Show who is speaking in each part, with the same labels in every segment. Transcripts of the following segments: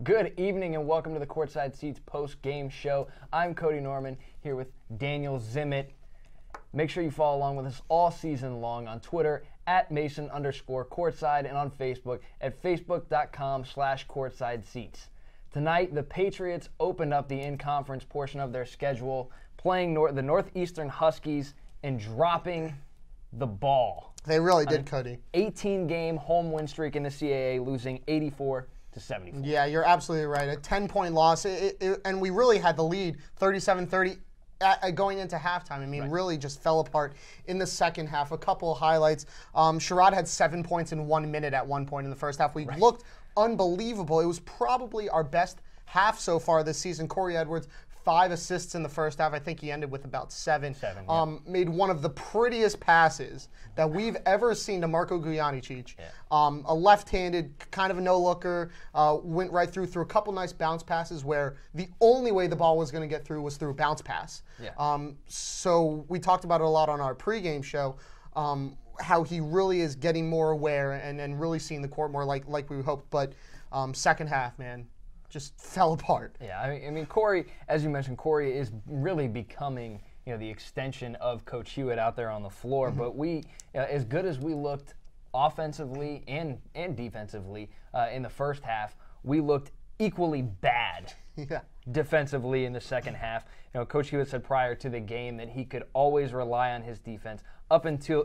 Speaker 1: Good evening and welcome to the Courtside Seats post-game show. I'm Cody Norman here with Daniel Zimmett. Make sure you follow along with us all season long on Twitter at Mason_Courtside and on Facebook at facebook.com/CourtsideSeats. Tonight, the Patriots opened up the in-conference portion of their schedule, playing the Northeastern Huskies and dropping the ball.
Speaker 2: They really did, Cody.
Speaker 1: 18-game home win streak in the CAA, losing 84-74.
Speaker 2: Yeah, you're absolutely right. A 10-point loss, and we really had the lead, 37-30, going into halftime. I mean, really just fell apart in the second half. A couple of highlights. Sherrod had 7 points in 1 minute at one point in the first half. We looked unbelievable. It was probably our best half so far this season. Corey Edwards, 5 assists in the first half. I think he ended with about 7. Made one of the prettiest passes that we've ever seen to Marco Gujanic. A left-handed, kind of a no-looker, went right through a couple nice bounce passes where the only way the ball was going to get through was through a bounce pass. So we talked about it a lot on our pregame show, how he really is getting more aware and really seeing the court more like we hoped. But second half, man, just fell apart.
Speaker 1: Yeah, I mean, Corey, as you mentioned, Corey is really becoming, the extension of Coach Hewitt out there on the floor. But we, as good as we looked offensively and defensively in the first half, we looked equally bad defensively in the second half. Coach Hewitt said prior to the game that he could always rely on his defense up until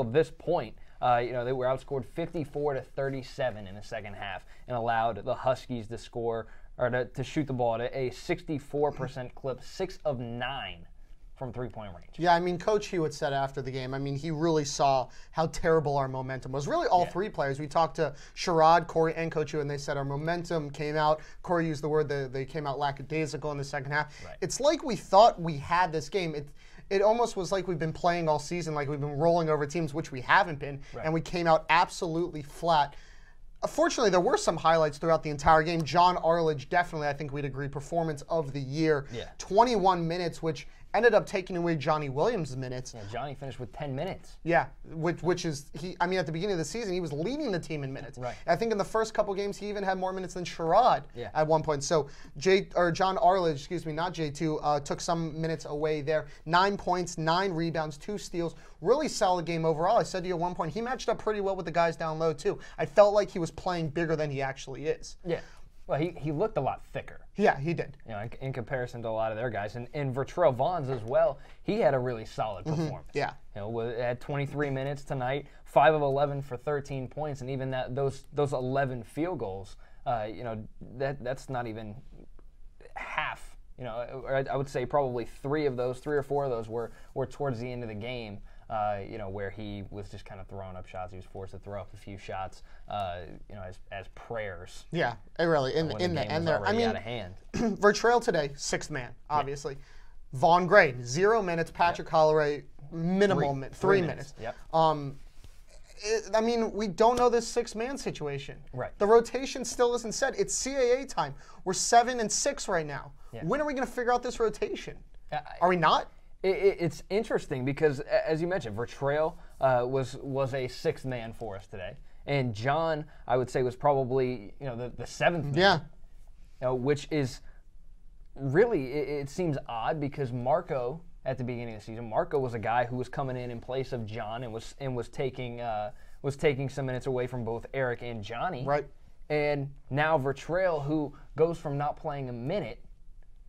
Speaker 1: this point. They were outscored 54-37 in the second half and allowed the Huskies to score or to shoot the ball at a 64% clip, 6 of 9 from three-point range.
Speaker 2: Yeah, I mean, Coach Hewitt said after the game, I mean, he really saw how terrible our momentum was. Really, all three players. We talked to Sherrod, Corey, and Coach Hewitt, and they said our momentum came out. Corey used the word that they came out lackadaisical in the second half. It's like we thought we had this game. It almost was like we've been playing all season, like we've been rolling over teams, which we haven't been, and we came out absolutely flat. Fortunately, there were some highlights throughout the entire game. John Arledge, definitely, I think we'd agree, performance of the year. 21 minutes, which ended up taking away Johnny Williams' minutes.
Speaker 1: Yeah, Johnny finished with 10 minutes.
Speaker 2: Yeah, which is, I mean, at the beginning of the season, he was leading the team in minutes. I think in the first couple games, he even had more minutes than Sherrod at one point. So John Arledge, excuse me, not J2, took some minutes away there. 9 points, 9 rebounds, 2 steals. Really solid game overall. I said to you at one point, he matched up pretty well with the guys down low, too. I felt like he was playing bigger than he actually is.
Speaker 1: Yeah. Well, he looked a lot thicker.
Speaker 2: Yeah, he did.
Speaker 1: In comparison to a lot of their guys. And Vertrell Vaughns as well, he had a really solid performance. Had 23 minutes tonight, 5 of 11 for 13 points, and even those 11 field goals, that's not even half. I would say probably 3 or 4 of those were towards the end of the game. Where he was just kind of throwing up shots. He was forced to throw up a few shots, as prayers.
Speaker 2: Yeah, it really in the end there. I mean,
Speaker 1: out of hand.
Speaker 2: Vertrell today, 6th man, obviously. Vaughn Gray, 0 minutes. Patrick Holloway, minimal 3 minutes. I mean, we don't know this 6-man situation. The rotation still isn't set. It's CAA time. We're 7-6 right now. When are we going to figure out this rotation? Are we not?
Speaker 1: It's interesting because, as you mentioned, Vertrell was a 6th man for us today, and John, I would say, was probably the 7th man. Which is really it seems odd because Marco at the beginning of the season, Marco was a guy who was coming in place of John and was taking some minutes away from both Eric and Johnny. And now Vertrell, who goes from not playing a minute,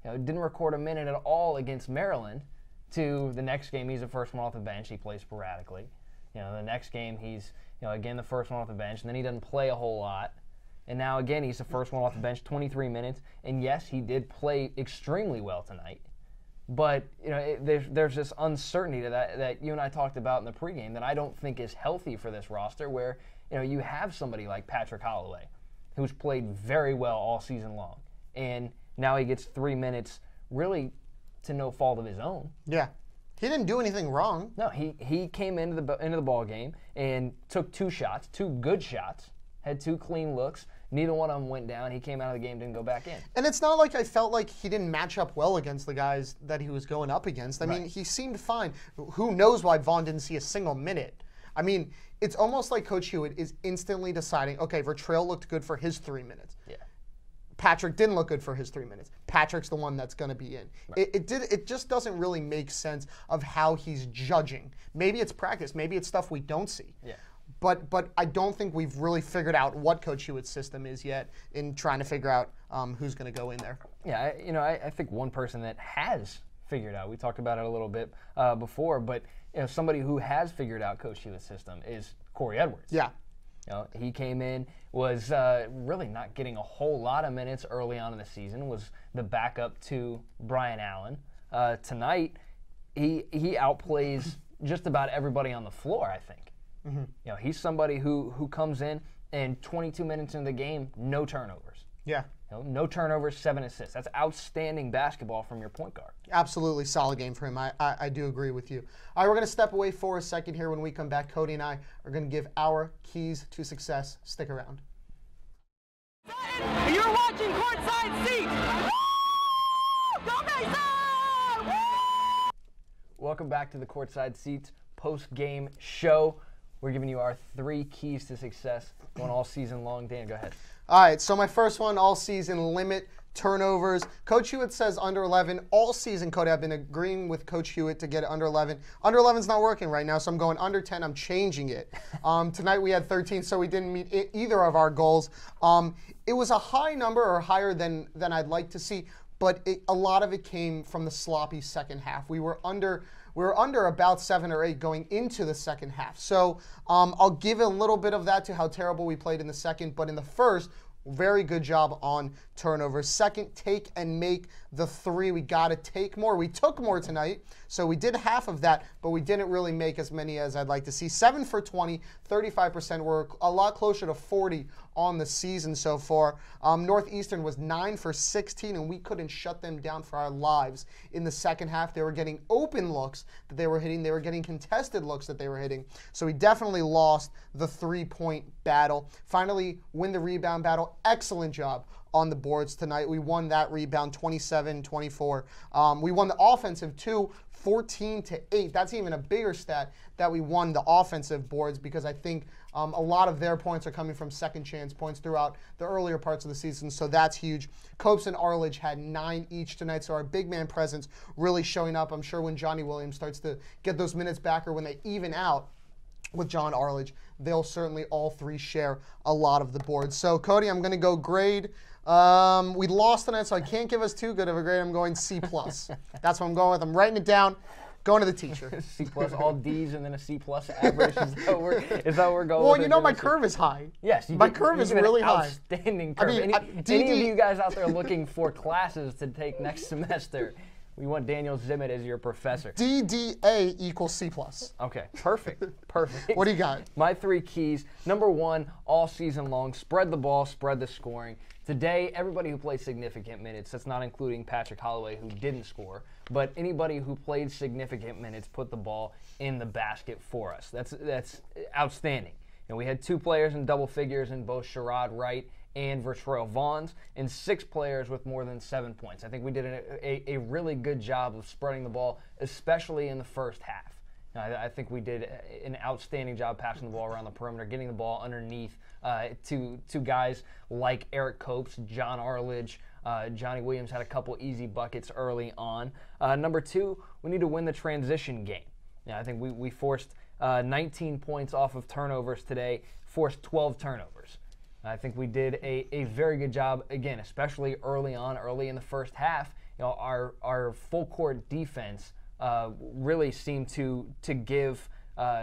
Speaker 1: didn't record a minute at all against Maryland, to the next game he's the first one off the bench. He plays sporadically. The next game he's again the first one off the bench, and then he doesn't play a whole lot. And now again he's the first one off the bench, 23 minutes. And yes, he did play extremely well tonight. But there's this uncertainty to that you and I talked about in the pregame that I don't think is healthy for this roster. Where you have somebody like Patrick Holloway, who's played very well all season long, and now he gets 3 minutes, really to no fault of his own.
Speaker 2: Yeah, he didn't do anything wrong.
Speaker 1: No, he came into the ball game and took 2 shots, 2 good shots, had 2 clean looks. Neither one of them went down. He came out of the game, didn't go back in.
Speaker 2: And it's not like I felt like he didn't match up well against the guys that he was going up against. I mean, he seemed fine. Who knows why Vaughn didn't see a single minute? I mean, it's almost like Coach Hewitt is instantly deciding, okay, Vertrail looked good for his 3 minutes.
Speaker 1: Yeah.
Speaker 2: Patrick didn't look good for his 3 minutes. Patrick's the one that's going to be in. Right. It just doesn't really make sense of how he's judging. Maybe it's practice. Maybe it's stuff we don't see.
Speaker 1: Yeah.
Speaker 2: But I don't think we've really figured out what Coach Hewitt's system is yet in trying to figure out who's going to go in there.
Speaker 1: Yeah, I think one person that has figured out, we talked about it a little bit before, but somebody who has figured out Coach Hewitt's system is Corey Edwards.
Speaker 2: Yeah.
Speaker 1: He came in, was really not getting a whole lot of minutes early on in the season, was the backup to Brian Allen. Tonight, he outplays just about everybody on the floor, I think. Mm-hmm. He's somebody who comes in and 22 minutes into the game, no turnovers.
Speaker 2: Yeah.
Speaker 1: No turnovers, 7 assists. That's outstanding basketball from your point guard.
Speaker 2: Absolutely solid game for him. I do agree with you. All right, we're going to step away for a second here. When we come back, Cody and I are going to give our keys to success. Stick around.
Speaker 3: You're watching Courtside Seats. Go Mason!
Speaker 1: Welcome back to the Courtside Seats post-game show. We're giving you our 3 keys to success going all season long. Dan, go ahead.
Speaker 2: All right, so my first one all season, limit turnovers. Coach Hewitt says under 11. All season, Cody, I've been agreeing with Coach Hewitt to get it under 11. Under 11's not working right now, so I'm going under 10. I'm changing it. Tonight we had 13, so we didn't meet either of our goals. It was a high number, or higher than I'd like to see, but a lot of it came from the sloppy second half. We were under about 7 or 8 going into the second half. So I'll give a little bit of that to how terrible we played in the second, but in the first, very good job on turnovers. Second, take and make the 3. We got to take more. We took more tonight, so we did half of that, but we didn't really make as many as I'd like to see. 7 for 20, 35%. We're a lot closer to 40 on the season so far. Northeastern was 9 for 16, and we couldn't shut them down for our lives. In the second half, they were getting open looks that they were hitting. They were getting contested looks that they were hitting. So we definitely lost the 3-point battle. Finally, win the rebound battle. Excellent job on the boards tonight. We won that rebound 27-24. We won the offensive too, 14-8. That's even a bigger stat that we won the offensive boards, because I think a lot of their points are coming from second chance points throughout the earlier parts of the season, so that's huge. Copes and Arledge had 9 each tonight, so our big man presence really showing up. I'm sure when Johnny Williams starts to get those minutes back, or when they even out with John Arledge, they'll certainly all 3 share a lot of the boards. So, Cody, I'm going to go grade. We lost tonight, so I can't give us too good of a grade. I'm going C+. That's what I'm going with. I'm writing it down. Going to the teacher.
Speaker 1: C+, all D's, and then a C+ average. Is that what we're going with?
Speaker 2: Well, my curve is high.
Speaker 1: Yes.
Speaker 2: My curve is really high.
Speaker 1: Outstanding curve. Any of you guys out there looking for classes to take next semester, we want Daniel Zimmett as your professor.
Speaker 2: DDA equals C+.
Speaker 1: Okay, perfect. Perfect.
Speaker 2: What do you got?
Speaker 1: My 3 keys. Number 1, all season long, spread the ball, spread the scoring. Today, everybody who played significant minutes, that's not including Patrick Holloway, who didn't score, but anybody who played significant minutes put the ball in the basket for us. That's outstanding. We had 2 players in double figures in both Sherrod Wright and Vertrail Vaughns, and 6 players with more than 7 points. I think we did a really good job of spreading the ball, especially in the first half. I think we did an outstanding job passing the ball around the perimeter, getting the ball underneath to guys like Eric Copes, John Arledge. Johnny Williams had a couple easy buckets early on. Number 2, we need to win the transition game. I think we forced 19 points off of turnovers today, forced 12 turnovers. I think we did a very good job, again, especially early in the first half. Our full court defense really seemed to give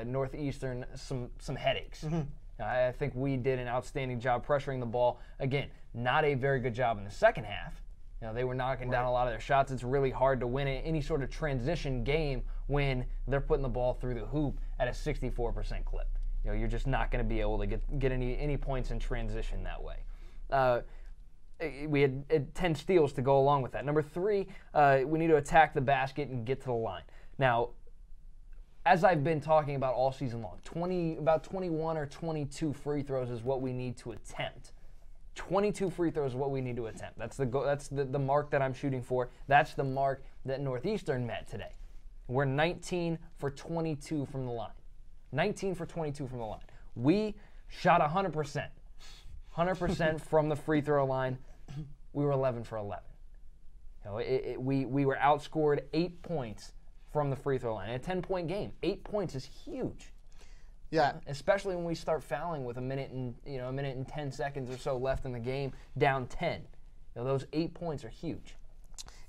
Speaker 1: Northeastern some headaches. Mm-hmm. I think we did an outstanding job pressuring the ball. Again, not a very good job in the second half. They were knocking down a lot of their shots. It's really hard to win any sort of transition game when they're putting the ball through the hoop at a 64% clip. You're just not going to be able to get any points in transition that way. We had 10 steals to go along with that. Number 3, we need to attack the basket and get to the line. Now, as I've been talking about all season long, about 21 or 22 free throws is what we need to attempt. 22 free throws is what we need to attempt. That's the mark that I'm shooting for. That's the mark that Northeastern met today. We're 19 for 22 from the line. 19 for 22 from the line. We shot 100%. 100% from the free throw line. We were 11 for 11. We were outscored 8 points from the free throw line. In a 10-point game, 8 points is huge.
Speaker 2: Yeah.
Speaker 1: Especially when we start fouling with a minute and 10 seconds or so left in the game, down 10. Those 8 points are huge.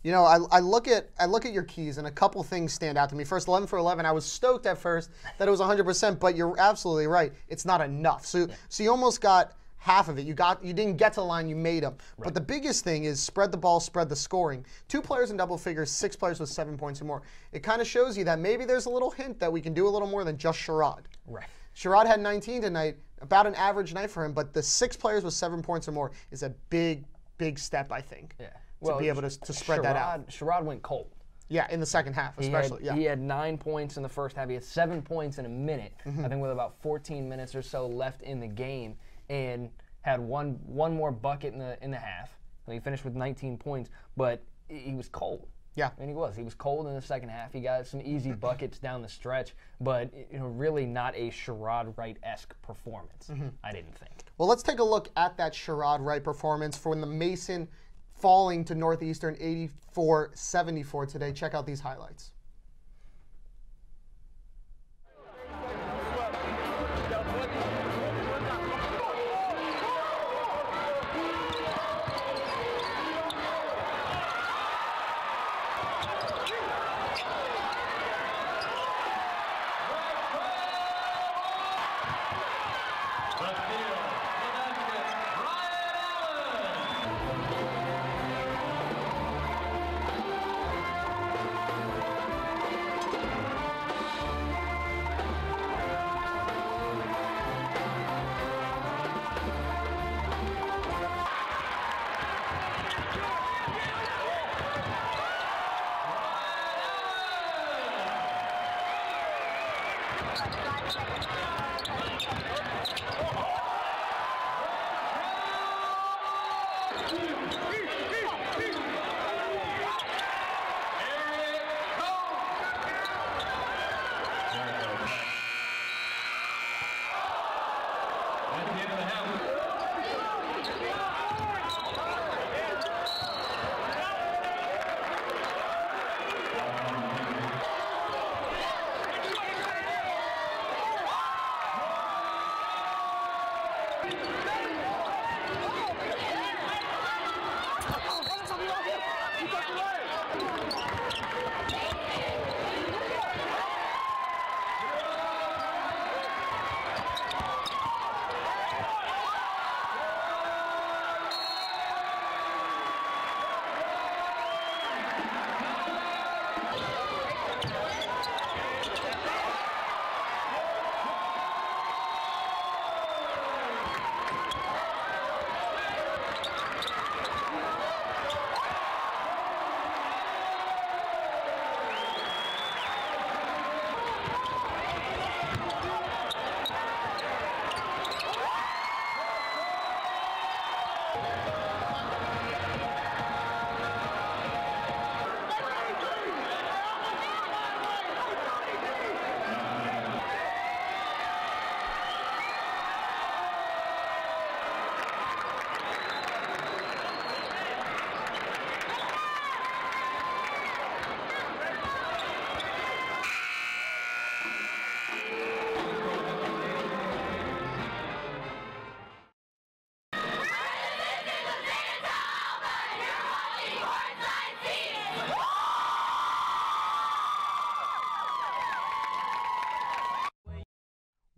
Speaker 2: I look at your keys, and a couple things stand out to me. First, 11 for 11. I was stoked at first that it was 100%, but you're absolutely right. It's not enough. So you almost got half of it. You didn't get to the line. You made them. Right. But the biggest thing is spread the ball, spread the scoring. 2 players in double figures, 6 players with 7 points or more. It kind of shows you that maybe there's a little hint that we can do a little more than just Sherrod.
Speaker 1: Right.
Speaker 2: Sherrod had 19 tonight, about an average night for him, but the 6 players with 7 points or more is a big, big step, I think.
Speaker 1: Yeah.
Speaker 2: To be able to spread that out.
Speaker 1: Sherrod went cold.
Speaker 2: Yeah, in the second half, especially.
Speaker 1: He had 9 points in the first half. He had 7 points in a minute, I think with about 14 minutes or so left in the game, and had one more bucket in the half. He finished with 19 points, but he was cold.
Speaker 2: Yeah.
Speaker 1: And he was cold in the second half. He got some easy buckets down the stretch, but really not a Sherrod Wright-esque performance, I didn't think.
Speaker 2: Well, let's take a look at that Sherrod Wright performance for the Mason falling to Northeastern 84-74 today. Check out these highlights.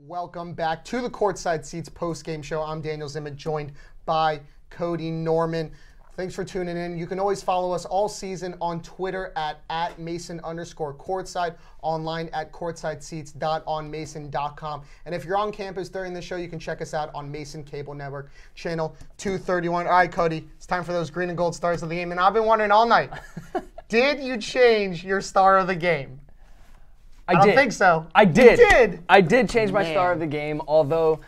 Speaker 2: Welcome back to the Courtside Seats post-game show. I'm Daniel Zimmett, joined by Cody Norman. Thanks for tuning in. You can always follow us all season on Twitter at Mason_Courtside, online at courtsideseats.onmason.com. And if you're on campus during the show, you can check us out on Mason Cable Network, channel 231. All right, Cody, it's time for those green and gold stars of the game. And I've been wondering all night, did you change your star of the game? I don't think so.
Speaker 1: I did.
Speaker 2: You did.
Speaker 1: I did change my star of the game, although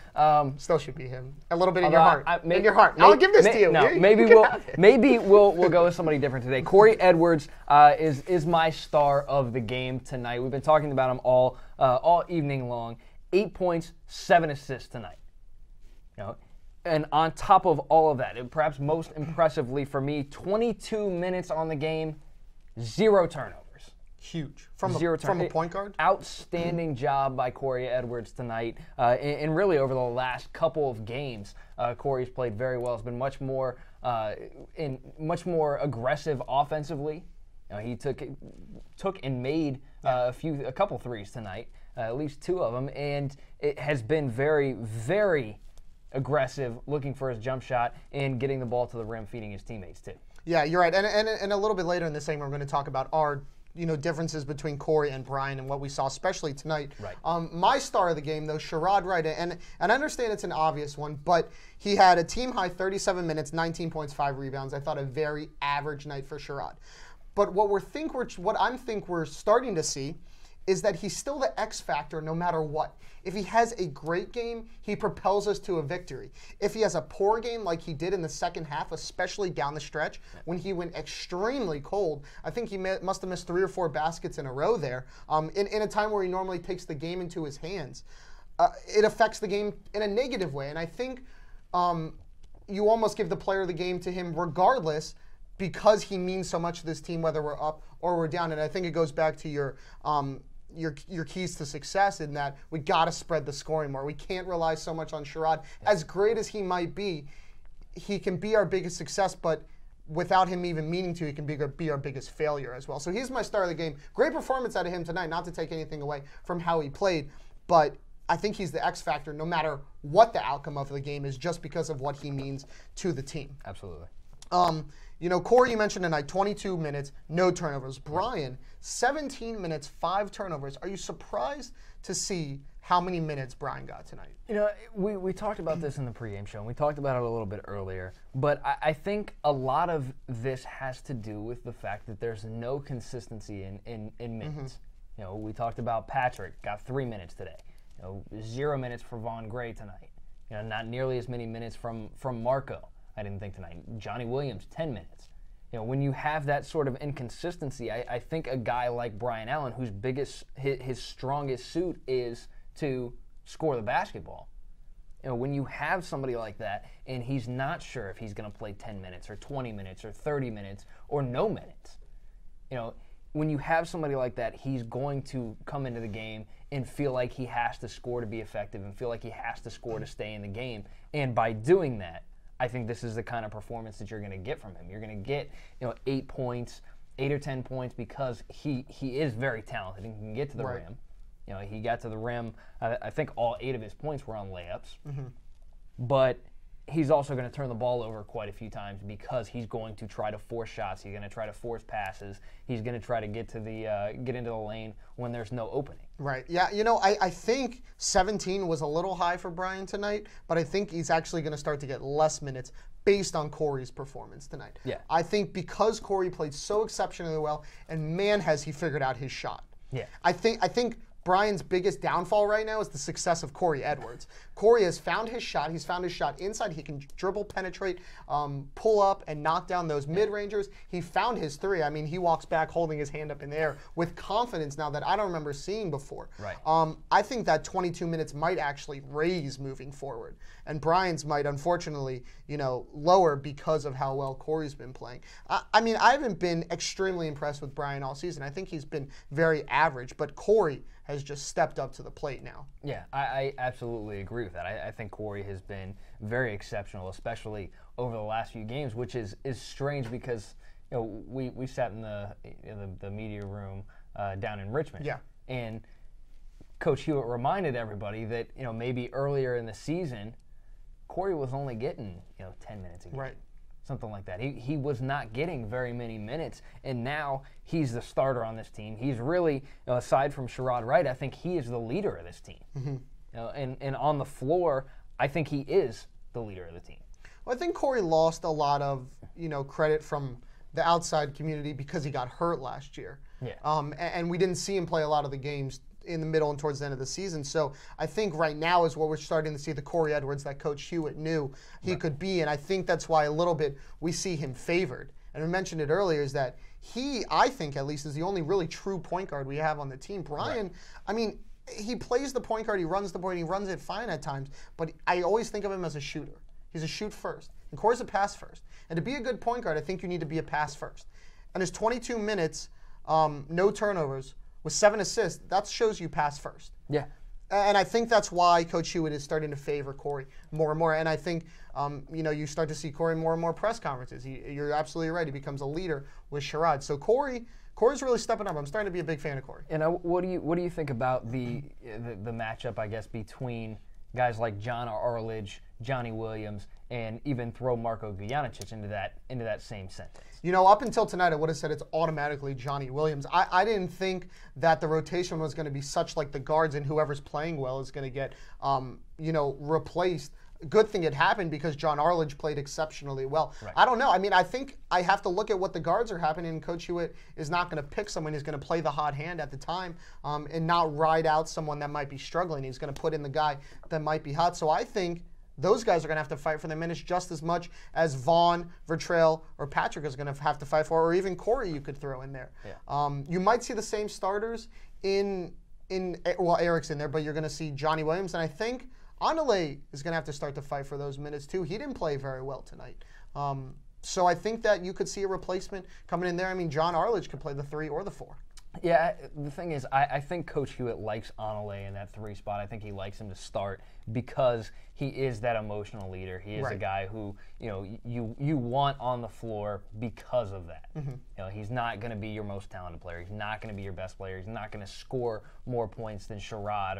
Speaker 2: still should be him. A little bit in your heart. In your heart. I'll give this to you.
Speaker 1: No, maybe we'll go with somebody different today. Corey Edwards is my star of the game tonight. We've been talking about him all evening long. 8 points, 7 assists tonight. And on top of all of that, and perhaps most impressively for me, 22 minutes on the game, 0 turnovers.
Speaker 2: Huge. From a point guard?
Speaker 1: Outstanding job by Corey Edwards tonight. And really over the last couple of games, Corey's played very well. He's been much more aggressive offensively. He took and made a couple threes tonight, at least 2 of them, and it has been very, very aggressive, looking for his jump shot and getting the ball to the rim, feeding his teammates too.
Speaker 2: Yeah, you're right. And a little bit later in this segment, we're going to talk about our differences between Corey and Brian and what we saw, especially tonight.
Speaker 1: Right.
Speaker 2: My star of the game, though, Sherrod Wright, and I understand it's an obvious one, but he had a team-high 37 minutes, 19 points, 5 rebounds. I thought a very average night for Sherrod. But what I think we're starting to see is that he's still the X factor no matter what. If he has a great game, he propels us to a victory. If he has a poor game like he did in the second half, especially down the stretch, when he went extremely cold, I think he must have missed 3 or 4 baskets in a row there, in a time where he normally takes the game into his hands. It affects the game in a negative way, and I think you almost give the player of the game to him regardless, because he means so much to this team, whether we're up or we're down. And I think it goes back to your keys to success in that we got to spread the scoring more. We can't rely so much on Sherrod. As great as he might be, he can be our biggest success, but without him even meaning to, he can be our biggest failure as well. So he's my star of the game. Great performance out of him tonight, not to take anything away from how he played, but I think he's the X factor no matter what the outcome of the game is, just because of what he means to the team.
Speaker 1: Absolutely.
Speaker 2: Corey, you mentioned tonight, 22 minutes, no turnovers. Brian, 17 minutes, 5 turnovers. Are you surprised to see how many minutes Brian got tonight?
Speaker 1: We talked about this in the pregame show, and we talked about it a little bit earlier, but I think a lot of this has to do with the fact that there's no consistency in minutes. We talked about Patrick, got 3 minutes today. 0 minutes for Vaughn Gray tonight. Not nearly as many minutes from Marco. I didn't think tonight. Johnny Williams, 10 minutes. When you have that sort of inconsistency, I think a guy like Brian Allen, whose his strongest suit is to score the basketball. When you have somebody like that and he's not sure if he's going to play 10 minutes or 20 minutes or 30 minutes or no minutes, when you have somebody like that, he's going to come into the game and feel like he has to score to be effective and feel like he has to score to stay in the game. And by doing that, I think this is the kind of performance that you're going to get from him. You're going to get, 8 points, 8 or 10 points, because he is very talented and can get to the rim. He got to the rim. I think all 8 of his points were on layups. But he's also going to turn the ball over quite a few times because he's going to try to force shots. He's going to try to force passes. He's going to try to get into the lane when there's no opening.
Speaker 2: Right. Yeah. I think 17 was a little high for Brian tonight, but I think he's actually going to start to get less minutes based on Corey's performance tonight.
Speaker 1: Yeah.
Speaker 2: I think because Corey played so exceptionally well, and man, has he figured out his shot.
Speaker 1: Yeah.
Speaker 2: I think Brian's biggest downfall right now is the success of Corey Edwards. Corey has found his shot. He's found his shot inside. He can dribble, penetrate, pull up, and knock down those mid-rangers. He found his 3. I mean, he walks back holding his hand up in the air with confidence now that I don't remember seeing before.
Speaker 1: Right.
Speaker 2: I think that 22 minutes might actually raise moving forward. And Brian's might, unfortunately, lower because of how well Corey's been playing. I mean, I haven't been extremely impressed with Brian all season. I think he's been very average, but Corey has just stepped up to the plate now.
Speaker 1: Yeah, I absolutely agree with that. I think Corey has been very exceptional, especially over the last few games, which is strange because we sat in the media room down in Richmond.
Speaker 2: Yeah.
Speaker 1: And Coach Hewitt reminded everybody that maybe earlier in the season, Corey was only getting 10 minutes a game.
Speaker 2: Right.
Speaker 1: something like that. He was not getting very many minutes, and now he's the starter on this team. He's really, aside from Sherrod Wright, I think he is the leader of this team. And on the floor, I think he is the leader of the team.
Speaker 2: Well, I think Corey lost a lot of credit from the outside community because he got hurt last year.
Speaker 1: Yeah.
Speaker 2: And we didn't see him play a lot of the games in the middle and towards the end of the season. So I think right now is what we're starting to see the Corey Edwards that Coach Hewitt knew he could be. And I think that's why a little bit we see him favored. And we mentioned it earlier is that he, I think at least, is the only really true point guard we have on the team. Brian, I mean, he plays the point guard, he runs the point, he runs it fine at times, but I always think of him as a shooter. He's a shoot first. And Corey's a pass first. And to be a good point guard, I think you need to be a pass first. And his 22 minutes, no turnovers, with 7 assists, that shows you pass first.
Speaker 1: Yeah.
Speaker 2: And I think that's why Coach Hewitt is starting to favor Corey more and more. And I think, you start to see Corey more and more press conferences. You're absolutely right. He becomes a leader with Sherrod. So Corey's really stepping up. I'm starting to be a big fan of Corey.
Speaker 1: And what do you think about the matchup, I guess, between guys like John Arledge, Johnny Williams, and even throw Marko Gujanic into that same sentence?
Speaker 2: Up until tonight, I would have said it's automatically Johnny Williams. I didn't think that the rotation was going to be such like the guards and whoever's playing well is going to get, replaced. Good thing it happened because John Arledge played exceptionally well.
Speaker 1: Right.
Speaker 2: I don't know. I mean, I think I have to look at what the guards are happening, and Coach Hewitt is not going to pick someone who's going to play the hot hand at the time and not ride out someone that might be struggling. He's going to put in the guy that might be hot. So I think those guys are going to have to fight for their minutes just as much as Vaughn, Vertrail, or Patrick is going to have to fight for, or even Corey you could throw in there.
Speaker 1: Yeah.
Speaker 2: You might see the same starters Eric's in there, but you're going to see Johnny Williams, and I think Anale is going to have to start to fight for those minutes too. He didn't play very well tonight. So I think that you could see a replacement coming in there. I mean, John Arledge could play the 3 or the 4.
Speaker 1: Yeah, the thing is, I think Coach Hewitt likes Anale in that 3 spot. I think he likes him to start because he is that emotional leader. He is a guy who you want on the floor because of that. He's not going to be your most talented player. He's not going to be your best player. He's not going to score more points than Sherrod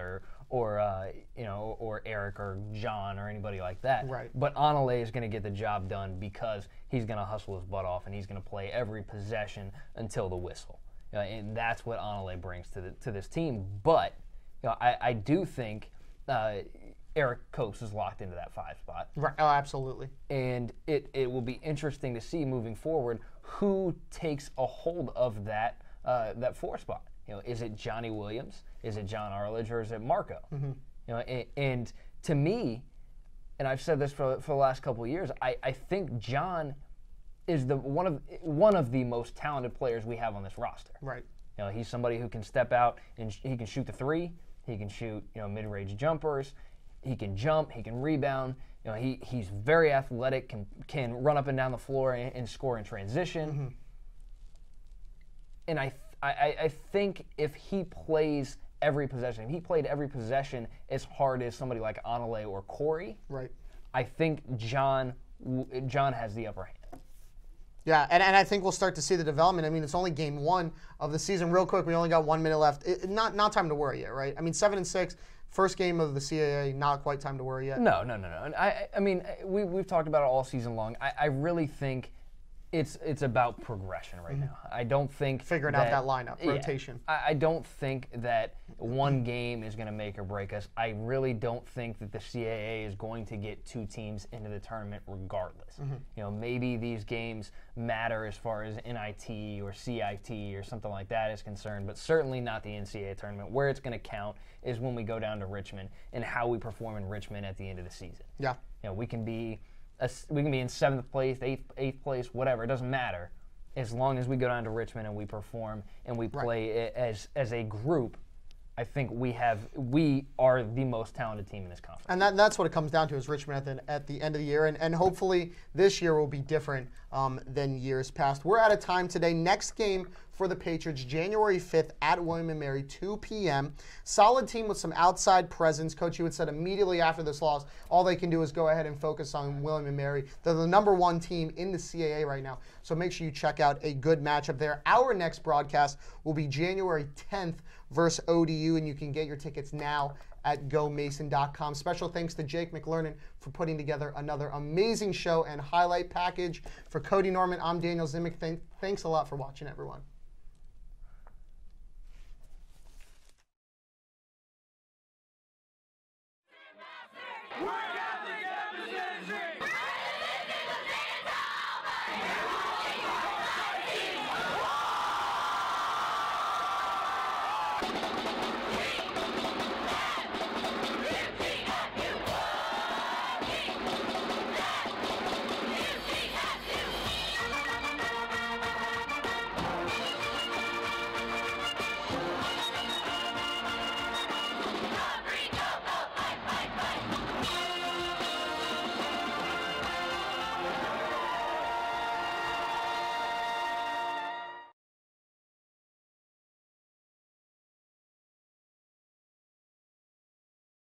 Speaker 1: or Eric or John or anybody like that.
Speaker 2: Right.
Speaker 1: But Anale is going to get the job done because he's going to hustle his butt off and he's going to play every possession until the whistle. And that's what Anale brings to this team. But I do think Eric Coates is locked into that 5 spot.
Speaker 2: Right. Oh, absolutely.
Speaker 1: And it will be interesting to see moving forward who takes a hold of that 4 spot. Is it Johnny Williams? Is it John Arledge? Or is it Marko? And to me, and I've said this for the last couple of years, I think John is one of the most talented players we have on this roster.
Speaker 2: Right.
Speaker 1: He's somebody who can step out and he can shoot the 3. He can shoot mid-range jumpers. He can jump. He can rebound. He's very athletic. Can run up and down the floor and score in transition. And I think if he plays every possession, if he played every possession as hard as somebody like Anale or Corey,
Speaker 2: right,
Speaker 1: I think John has the upper hand.
Speaker 2: Yeah, and I think we'll start to see the development. I mean, it's only game 1 of the season. Real quick, we only got 1 minute left. Not time to worry yet, right? I mean, 7-6, first game of the CAA, not quite time to worry yet.
Speaker 1: No. And I mean, we've talked about it all season long. I really think it's about progression right now. I don't think
Speaker 2: figuring out that lineup rotation.
Speaker 1: I don't think that one game is going to make or break us. I really don't think that the CAA is going to get 2 teams into the tournament regardless. Maybe these games matter as far as NIT or CIT or something like that is concerned, but certainly not the NCAA tournament. Where it's going to count is when we go down to Richmond and how we perform in Richmond at the end of the season.
Speaker 2: Yeah,
Speaker 1: we can be in 7th place, 8th place, whatever. It doesn't matter. As long as we go down to Richmond and we perform and we play as a group, I think we are the most talented team in this conference.
Speaker 2: And that's what it comes down to is Richmond at the end of the year. And hopefully this year will be different than years past. We're out of time today. Next game for the Patriots, January 5th at William & Mary, 2 p.m. Solid team with some outside presence. Coach Hewitt said immediately after this loss, all they can do is go ahead and focus on William & Mary. They're the #1 team in the CAA right now. So make sure you check out a good matchup there. Our next broadcast will be January 10th versus ODU, and you can get your tickets now at gomason.com. Special thanks to Jake McLernan for putting together another amazing show and highlight package. For Cody Norman, I'm Daniel Zimick. Thanks a lot for watching, everyone.
Speaker 3: What?